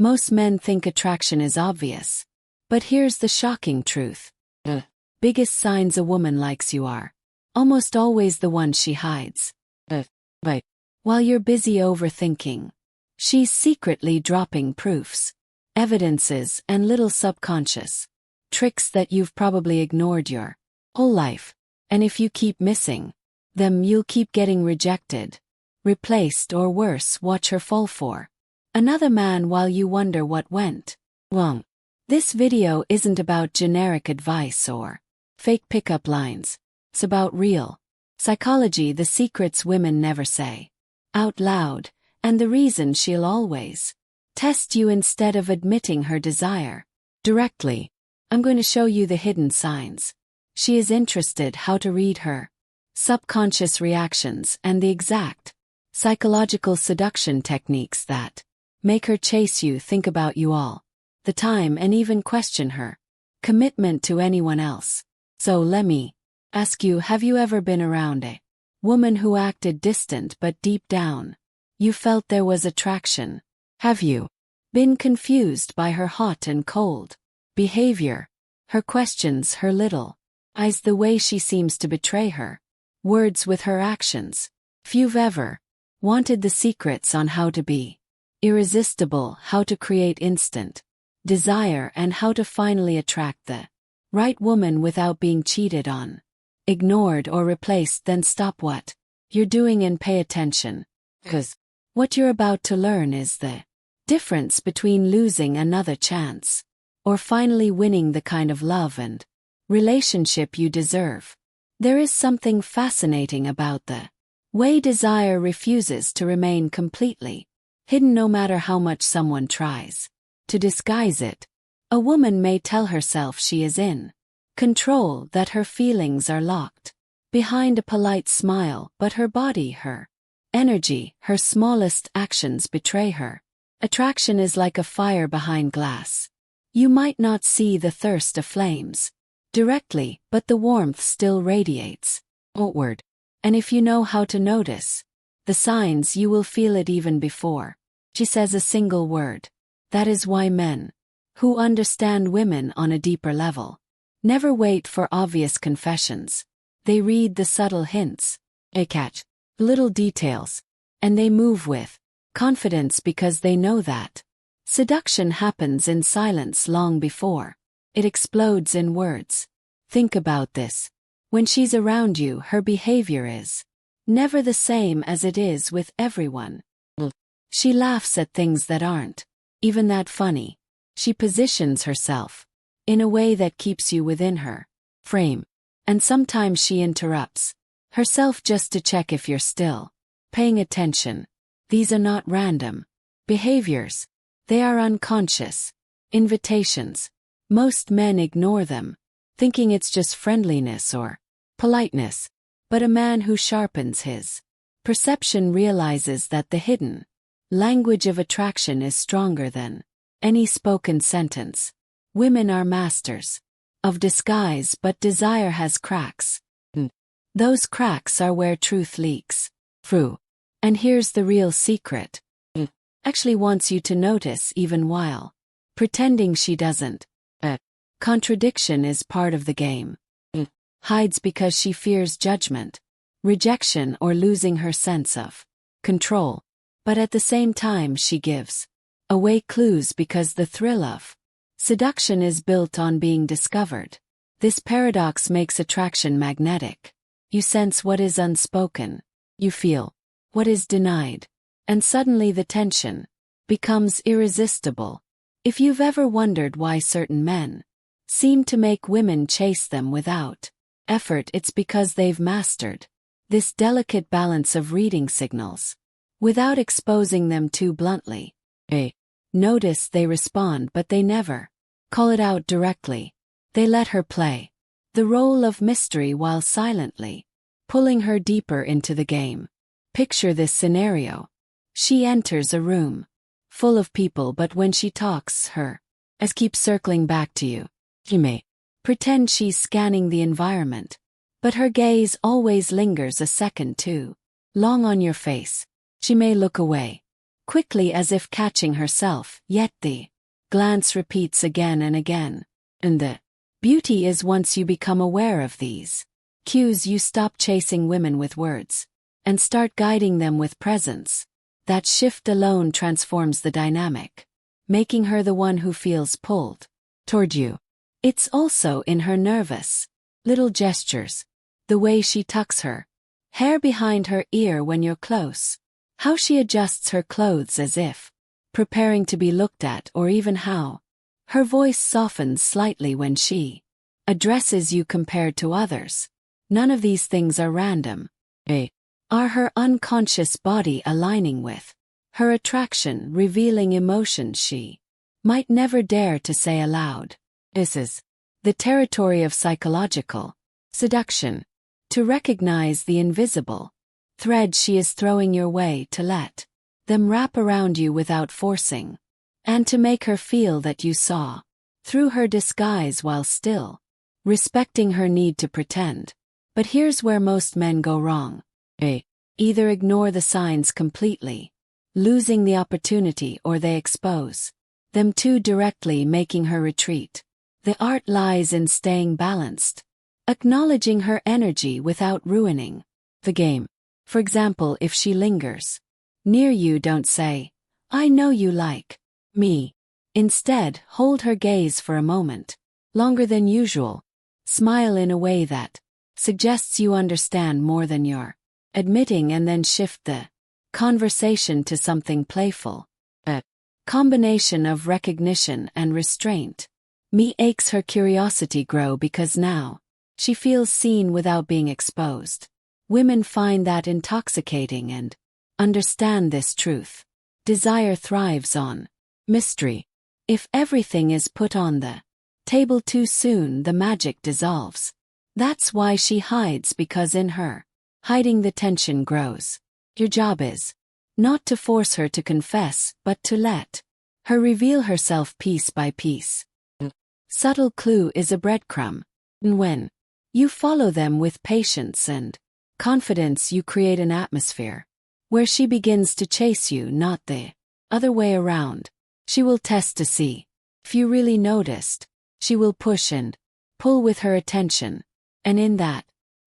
Most men think attraction is obvious. But here's the shocking truth. The biggest signs a woman likes you are almost always the ones she hides. But while you're busy overthinking, she's secretly dropping proofs, evidences, and little subconscious tricks that you've probably ignored your whole life. And if you keep missing them, you'll keep getting rejected, replaced, or worse, watch her fall for another man while you wonder what went wrong. This video isn't about generic advice or fake pickup lines. It's about real psychology, the secrets women never say out loud, and the reason she'll always test you instead of admitting her desire directly. I'm going to show you the hidden signs she is interested, how to read her subconscious reactions, and the exact psychological seduction techniques that make her chase you, think about you all the time, and even question her commitment to anyone else. So let me ask you, have you ever been around a woman who acted distant but deep down you felt there was attraction? Have you been confused by her hot and cold behavior, her questions, her little eyes, the way she seems to betray her words with her actions? If you've ever wanted the secrets on how to be irresistible, how to create instant desire, and how to finally attract the right woman without being cheated on, ignored, or replaced, then stop what you're doing and pay attention. Because what you're about to learn is the difference between losing another chance or finally winning the kind of love and relationship you deserve. There is something fascinating about the way desire refuses to remain completely hidden no matter how much someone tries to disguise it. A woman may tell herself she is in control, that her feelings are locked behind a polite smile, but her body, her energy, her smallest actions betray her. Attraction is like a fire behind glass. You might not see the thirst of flames directly, but the warmth still radiates outward. And if you know how to notice the signs, you will feel it even before she says a single word. That is why men who understand women on a deeper level never wait for obvious confessions. They read the subtle hints, they catch little details, and they move with confidence because they know that seduction happens in silence long before it explodes in words. Think about this. When she's around you, her behavior is never the same as it is with everyone. She laughs at things that aren't even that funny. She positions herself in a way that keeps you within her frame. And sometimes she interrupts herself just to check if you're still paying attention. These are not random behaviors. They are unconscious invitations. Most men ignore them, thinking it's just friendliness or politeness. But a man who sharpens his perception realizes that the hidden language of attraction is stronger than any spoken sentence. Women are masters of disguise, but desire has cracks. Those cracks are where truth leaks through. And here's the real secret. Actually wants you to notice even while pretending she doesn't. Contradiction is part of the game. Hides because she fears judgment, rejection, or losing her sense of control. But at the same time she gives away clues because the thrill of seduction is built on being discovered. This paradox makes attraction magnetic. You sense what is unspoken. You feel what is denied. And suddenly the tension becomes irresistible. If you've ever wondered why certain men seem to make women chase them without effort, it's because they've mastered this delicate balance of reading signals without exposing them too bluntly. They notice, they respond, but they never call it out directly. They let her play the role of mystery while silently pulling her deeper into the game. Picture this scenario. She enters a room full of people, but when she talks, her eyes keep circling back to you. She may pretend she's scanning the environment, but her gaze always lingers a second too long on your face. She may look away, quickly as if catching herself, yet the glance repeats again and again. And the beauty is once you become aware of these cues, you stop chasing women with words and start guiding them with presence. That shift alone transforms the dynamic, making her the one who feels pulled toward you. It's also in her nervous little gestures, the way she tucks her hair behind her ear when you're close, how she adjusts her clothes as if preparing to be looked at, or even how her voice softens slightly when she addresses you compared to others. None of these things are random. They are her unconscious body aligning with her attraction, revealing emotions she might never dare to say aloud. This is the territory of psychological seduction. To recognize the invisible thread she is throwing your way, to let them wrap around you without forcing, and to make her feel that you saw through her disguise while still respecting her need to pretend. But here's where most men go wrong. They either ignore the signs completely, losing the opportunity, or they expose them too directly, making her retreat. The art lies in staying balanced, acknowledging her energy without ruining the game. For example, if she lingers near you, don't say, "I know you like me." Instead, hold her gaze for a moment, longer than usual. Smile in a way that suggests you understand more than you're admitting, and then shift the conversation to something playful. A combination of recognition and restraint makes her curiosity grow, because now she feels seen without being exposed. Women find that intoxicating and understand this truth. Desire thrives on mystery. If everything is put on the table too soon, the magic dissolves. That's why she hides, because in her hiding the tension grows. Your job is not to force her to confess, but to let her reveal herself piece by piece. Subtle clue is a breadcrumb, and when you follow them with patience and confidence, you create an atmosphere where she begins to chase you, not the other way around. She will test to see if you really noticed. She will push and pull with her attention, and in that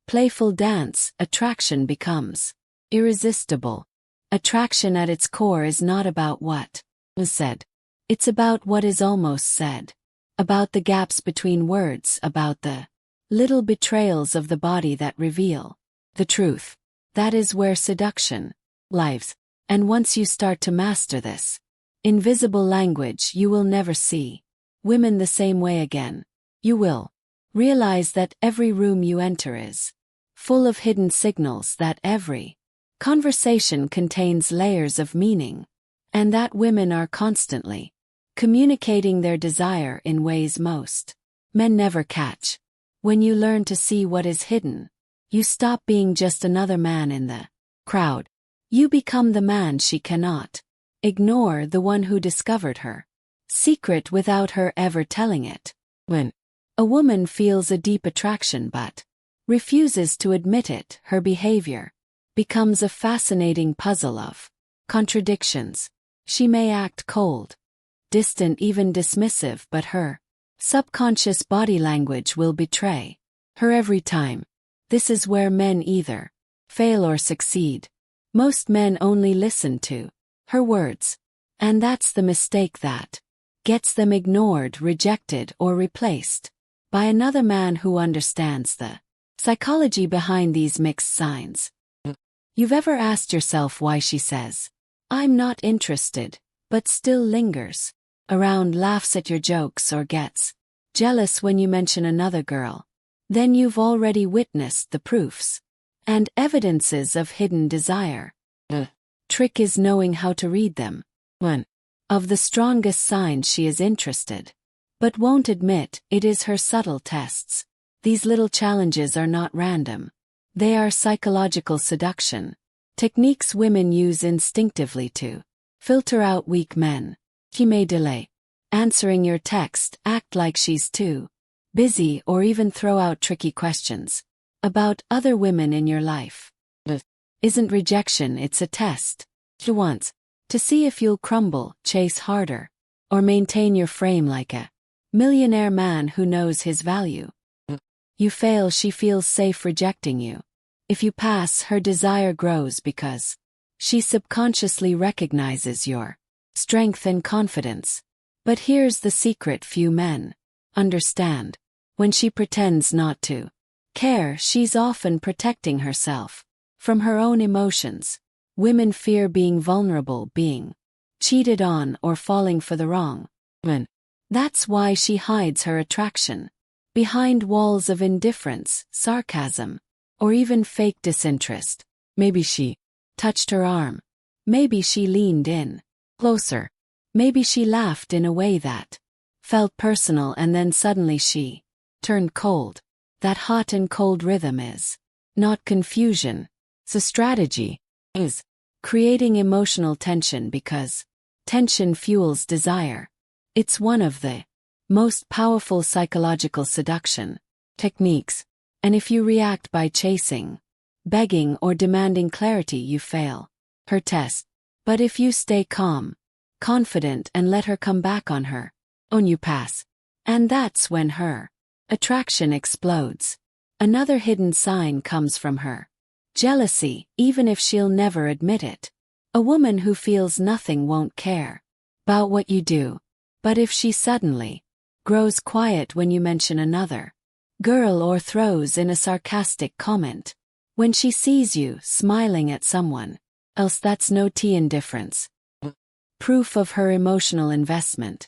playful dance, attraction becomes irresistible. Attraction at its core is not about what is said. It's about what is almost said, about the gaps between words, about the little betrayals of the body that reveal the truth. That is where seduction lives. And once you start to master this invisible language, you will never see women the same way again. You will realize that every room you enter is full of hidden signals, that every conversation contains layers of meaning, and that women are constantly communicating their desire in ways most men never catch. When you learn to see what is hidden, you stop being just another man in the crowd. You become the man she cannot ignore, the one who discovered her secret without her ever telling it. When a woman feels a deep attraction but refuses to admit it, her behavior becomes a fascinating puzzle of contradictions. She may act cold, distant, even dismissive, but her subconscious body language will betray her every time. This is where men either fail or succeed. Most men only listen to her words, and that's the mistake that gets them ignored, rejected, or replaced by another man who understands the psychology behind these mixed signs. You've ever asked yourself why she says, "I'm not interested," but still lingers around, laughs at your jokes, or gets jealous when you mention another girl? Then you've already witnessed the proofs and evidences of hidden desire. The trick is knowing how to read them. One of the strongest signs she is interested, but won't admit it, is her subtle tests. These little challenges are not random. They are psychological seduction techniques women use instinctively to filter out weak men. She may delay answering your text, act like she's too busy, or even throw out tricky questions about other women in your life. It isn't rejection, it's a test. She wants To see if you'll crumble, chase harder, or maintain your frame like a millionaire man who knows his value. You fail, she feels safe rejecting you. If you pass, her desire grows because she subconsciously recognizes your strength and confidence. But here's the secret few men understand. When she pretends not to care, she's often protecting herself from her own emotions. Women fear being vulnerable, being cheated on, or falling for the wrong man. That's why she hides her attraction behind walls of indifference, sarcasm, or even fake disinterest. Maybe she touched her arm. Maybe she leaned in closer. Maybe she laughed in a way that felt personal, and then suddenly she turned cold. That hot and cold rhythm is not confusion. The strategy is creating emotional tension, because tension fuels desire. It's one of the most powerful psychological seduction techniques. And if you react by chasing, begging, or demanding clarity, you fail her test. But if you stay calm, confident, and let her come back on her own, you pass. And that's when her attraction explodes. Another hidden sign comes from her jealousy, even if she'll never admit it. A woman who feels nothing won't care about what you do. But if she suddenly grows quiet when you mention another girl, or throws in a sarcastic comment when she sees you smiling at someone else, that's no tea indifference. Proof of her emotional investment.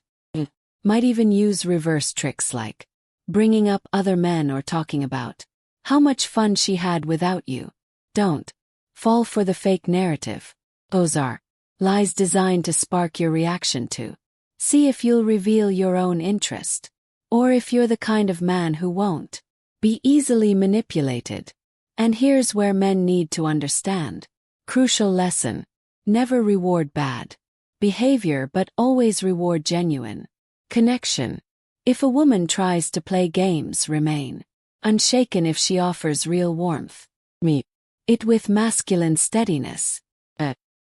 Might even use reverse tricks like bringing up other men or talking about how much fun she had without you. Don't fall for the fake narrative. Those are lies designed to spark your reaction to see if you'll reveal your own interest, or if you're the kind of man who won't be easily manipulated. And here's where men need to understand. Crucial lesson. Never reward bad behavior, but always reward genuine connection. If a woman tries to play games, remain unshaken if she offers real warmth. Meet it with masculine steadiness.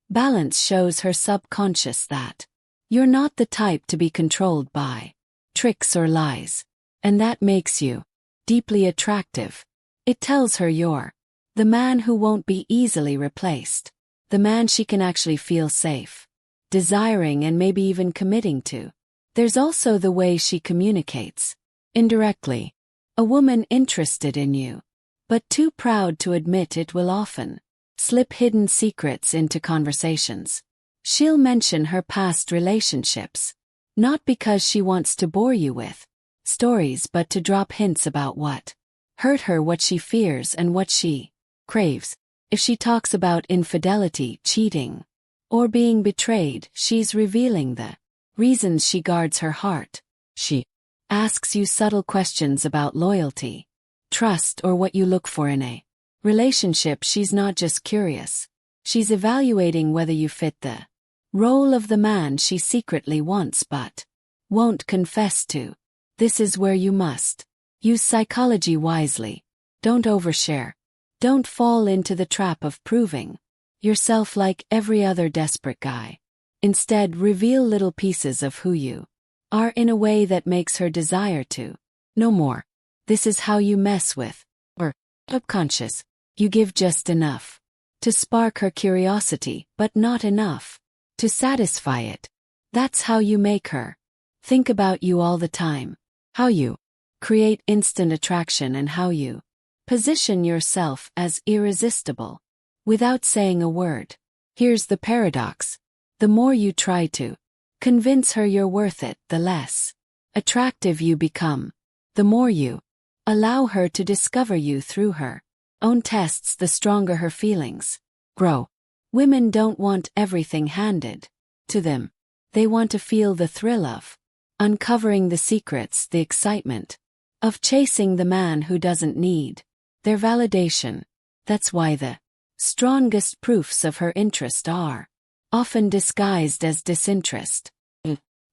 Balance shows her subconscious that you're not the type to be controlled by tricks or lies, and that makes you deeply attractive. It tells her you're the man who won't be easily replaced, the man she can actually feel safe desiring, and maybe even committing to. There's also the way she communicates. Indirectly, a woman interested in you, but too proud to admit it, will often slip hidden secrets into conversations. She'll mention her past relationships, not because she wants to bore you with stories, but to drop hints about what hurt her, what she fears, and what she craves. If she talks about infidelity, cheating, or being betrayed, she's revealing the reasons she guards her heart. She asks you subtle questions about loyalty, trust, or what you look for in a relationship. She's not just curious. She's evaluating whether you fit the role of the man she secretly wants but won't confess to. This is where you must use psychology wisely. Don't overshare. Don't fall into the trap of proving yourself like every other desperate guy. Instead, reveal little pieces of who you are in a way that makes her desire to know more. This is how you mess with her subconscious. You give just enough to spark her curiosity, but not enough to satisfy it. That's how you make her think about you all the time. How you create instant attraction, and how you position yourself as irresistible without saying a word. Here's the paradox. The more you try to convince her you're worth it, the less attractive you become. The more you allow her to discover you through her own tests, the stronger her feelings grow. Women don't want everything handed to them. They want to feel the thrill of uncovering the secrets, the excitement of chasing the man who doesn't need their validation. That's why the strongest proofs of her interest are often disguised as disinterest.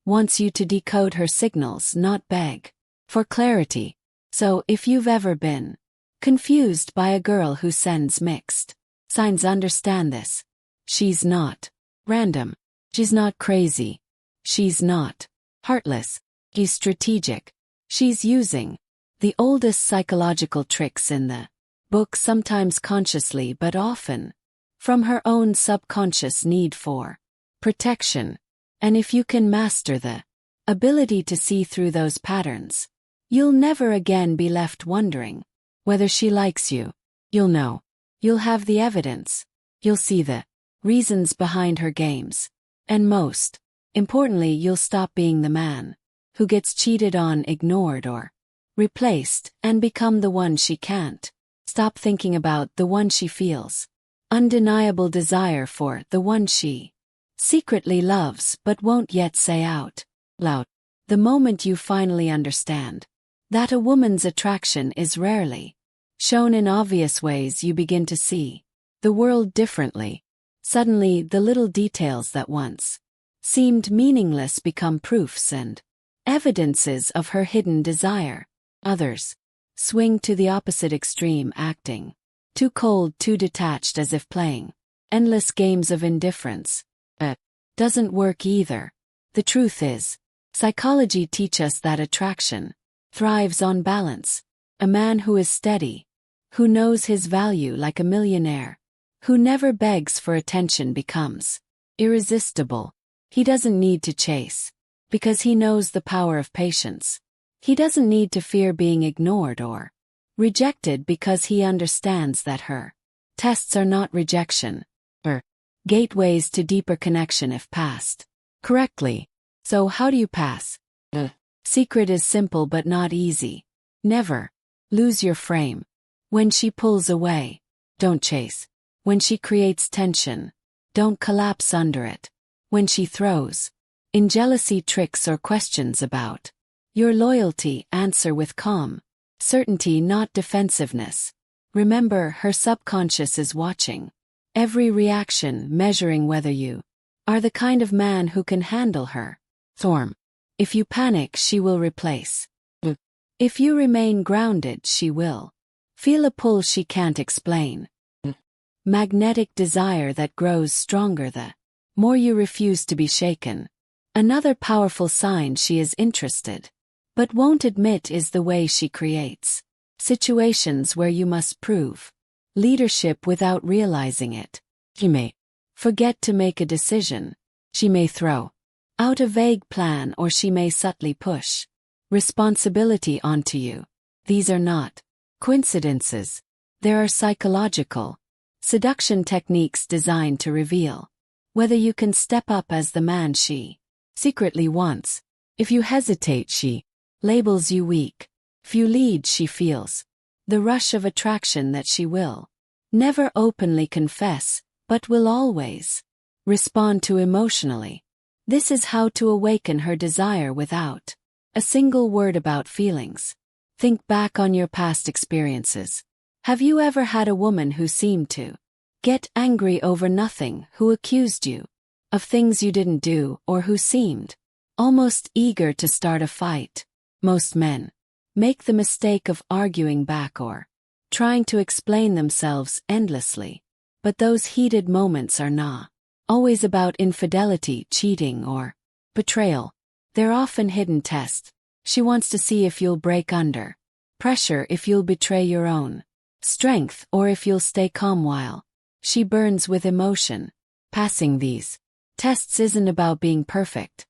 Wants you to decode her signals, not beg for clarity. So if you've ever been confused by a girl who sends mixed signs, understand this. She's not random. She's not crazy. She's not heartless. She's strategic. She's using the oldest psychological tricks in the book, sometimes consciously but often from her own subconscious need for protection. And if you can master the ability to see through those patterns, you'll never again be left wondering whether she likes you. You'll know. You'll have the evidence. You'll see the reasons behind her games. And most importantly, you'll stop being the man who gets cheated on, ignored, or replaced, and become the one she can't stop thinking about, the one she feels undeniable desire for, the one she secretly loves but won't yet say out loud. The moment you finally understand that a woman's attraction is rarely shown in obvious ways, you begin to see the world differently. Suddenly, the little details that once seemed meaningless become proofs and evidences of her hidden desire. Others swing to the opposite extreme, acting too cold, too detached, as if playing endless games of indifference. Doesn't work either. The truth is, psychology teaches us that attraction thrives on balance. A man who is steady, who knows his value like a millionaire, who never begs for attention becomes irresistible. He doesn't need to chase, because he knows the power of patience. He doesn't need to fear being ignored or rejected, because he understands that her tests are not rejection, or gateways to deeper connection if passed correctly. So how do you pass? The secret is simple but not easy. Never lose your frame. When she pulls away, don't chase. When she creates tension, don't collapse under it. When she throws in jealousy, tricks, or questions about your loyalty, answer with calm certainty, not defensiveness. Remember, her subconscious is watching every reaction, measuring whether you are the kind of man who can handle her storm. If you panic, she will replace. If you remain grounded, she will feel a pull she can't explain. Magnetic desire that grows stronger the more you refuse to be shaken. Another powerful sign she is interested, but won't admit, is the way she creates situations where you must prove leadership without realizing it. She may forget to make a decision. She may throw out a vague plan, or she may subtly push responsibility onto you. These are not coincidences. There are psychological seduction techniques designed to reveal whether you can step up as the man she secretly wants. If you hesitate, she labels you weak. If you lead, she feels the rush of attraction that she will never openly confess, but will always respond to emotionally. This is how to awaken her desire without a single word about feelings. Think back on your past experiences. Have you ever had a woman who seemed to get angry over nothing, who accused you of things you didn't do, or who seemed almost eager to start a fight? Most men make the mistake of arguing back or trying to explain themselves endlessly. But those heated moments are not always about infidelity, cheating, or betrayal. They're often hidden tests. She wants to see if you'll break under pressure, if you'll betray your own strength, or if you'll stay calm while she burns with emotion. Passing these tests isn't about being perfect,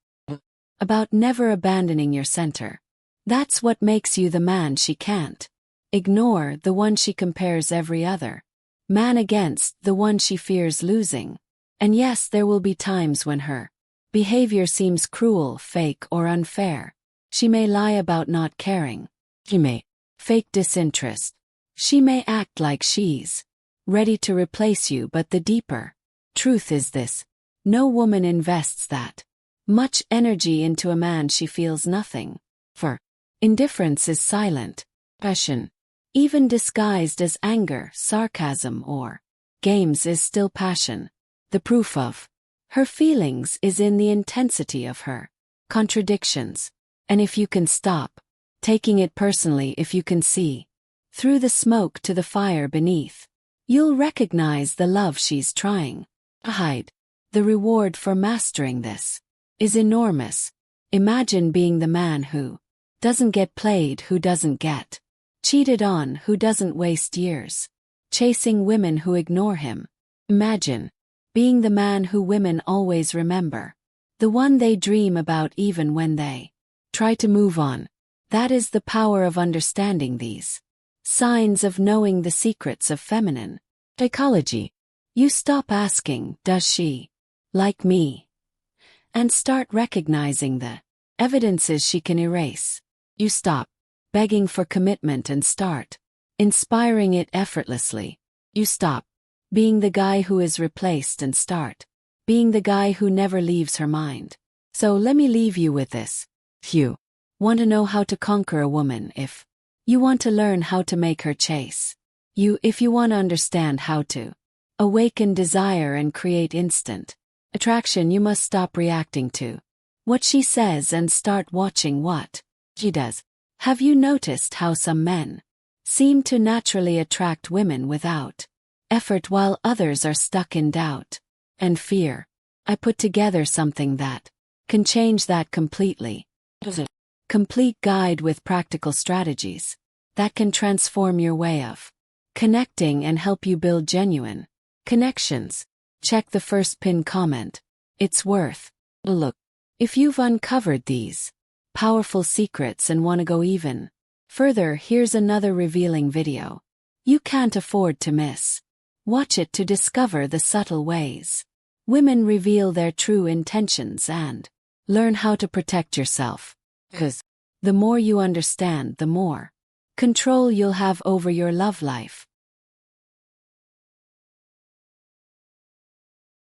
about never abandoning your center. That's what makes you the man she can't ignore, the one she compares every other man against, the one she fears losing. And yes, there will be times when her behavior seems cruel, fake, or unfair. She may lie about not caring. She may fake disinterest. She may act like she's ready to replace you, but the deeper truth is this: no woman invests that much energy into a man she feels nothing for. Indifference is silent passion. Even disguised as anger, sarcasm, or games, is still passion. The proof of her feelings is in the intensity of her contradictions. And if you can stop taking it personally, if you can see through the smoke to the fire beneath, you'll recognize the love she's trying to hide. The reward for mastering this is enormous. Imagine being the man who doesn't get played, who doesn't get cheated on, who doesn't waste years chasing women who ignore him. Imagine being the man who women always remember, the one they dream about even when they try to move on. That is the power of understanding these signs, of knowing the secrets of feminine psychology. You stop asking, does she like me? And start recognizing the evidences she can erase. You stop begging for commitment and start inspiring it effortlessly. You stop being the guy who is replaced and start being the guy who never leaves her mind. So let me leave you with this. If you want to know how to conquer a woman, if you want to learn how to make her chase you, if you want to understand how to awaken desire and create instant attraction, you must stop reacting to what she says and start watching what she does. Have you noticed how some men seem to naturally attract women without effort while others are stuck in doubt and fear? I put together something that can change that completely. A complete guide with practical strategies that can transform your way of connecting and help you build genuine connections. Check the first pinned comment. It's worth a look. If you've uncovered these powerful secrets and want to go even further, here's another revealing video you can't afford to miss. Watch it to discover the subtle ways women reveal their true intentions and learn how to protect yourself. Because the more you understand, the more control you'll have over your love life.